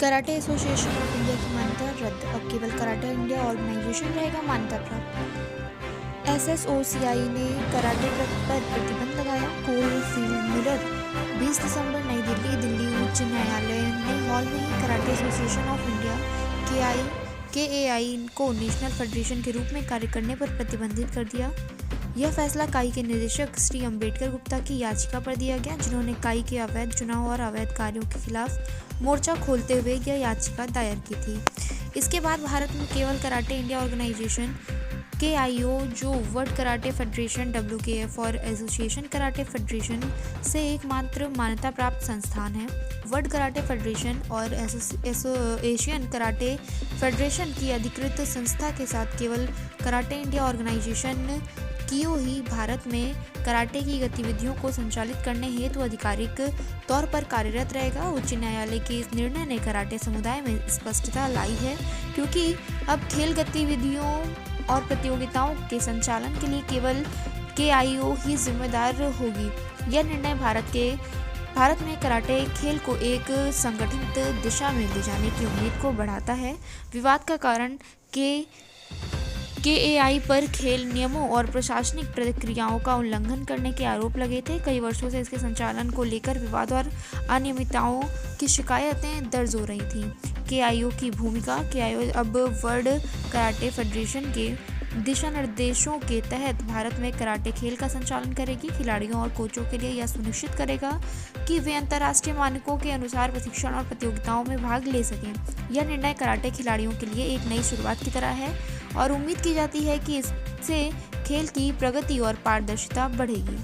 Karate association of India की मान्यता रद्द, अब केवल कराटे इंडिया ऑर्गेनाइजेशन रहेगा मान्यता प्राप्त। SSOCI ने कराटे पर प्रतिबंध लगाया। कोलफील्ड मिरर 20 दिसंबर नई दिल्ली। दिल्ली उच्च न्यायालय ने हॉल में ही karate association of India KAI को नेशनल फेडरेशन के रूप में कार्य करने पर प्रतिबंधित कर दिया। यह फैसला काई के निदेशक श्री अंबेडकर गुप्ता की याचिका पर दिया गया, जिन्होंने काई के अवैध चुनाव और अवैध कार्यों के खिलाफ मोर्चा खोलते हुए यह याचिका दायर की थी। इसके बाद भारत में केवल कराटे इंडिया ऑर्गेनाइजेशन KIO, जो वर्ल्ड कराटे फेडरेशन WKF और एसोसिएशन कराटे फेडरेशन से एकमात्र मान्यता प्राप्त संस्थान है। वर्ल्ड कराटे फेडरेशन और एशियन कराटे फेडरेशन की अधिकृत संस्था के साथ केवल कराटे इंडिया ऑर्गेनाइजेशन कियो ही भारत में कराटे की गतिविधियों को संचालित करने हेतु आधिकारिक तौर पर कार्यरत रहेगा। उच्च न्यायालय के इस निर्णय ने कराटे समुदाय में स्पष्टता लाई है, क्योंकि अब खेल गतिविधियों और प्रतियोगिताओं के संचालन के लिए केवल KIO ही जिम्मेदार होगी। यह निर्णय भारत में कराटे खेल को एक संगठित दिशा में ले जाने की उम्मीद को बढ़ाता है। विवाद का कारण KAI पर खेल नियमों और प्रशासनिक प्रक्रियाओं का उल्लंघन करने के आरोप लगे थे। कई वर्षों से इसके संचालन को लेकर विवाद और अनियमितताओं की शिकायतें दर्ज हो रही थीं। KIO की भूमिका। KIO अब वर्ल्ड कराटे फेडरेशन के दिशा निर्देशों के तहत भारत में कराटे खेल का संचालन करेगी। खिलाड़ियों और कोचों के लिए यह सुनिश्चित करेगा कि वे अंतर्राष्ट्रीय मानकों के अनुसार प्रशिक्षण और प्रतियोगिताओं में भाग ले सकें। यह निर्णय कराटे खिलाड़ियों के लिए एक नई शुरुआत की तरह है और उम्मीद की जाती है कि इससे खेल की प्रगति और पारदर्शिता बढ़ेगी।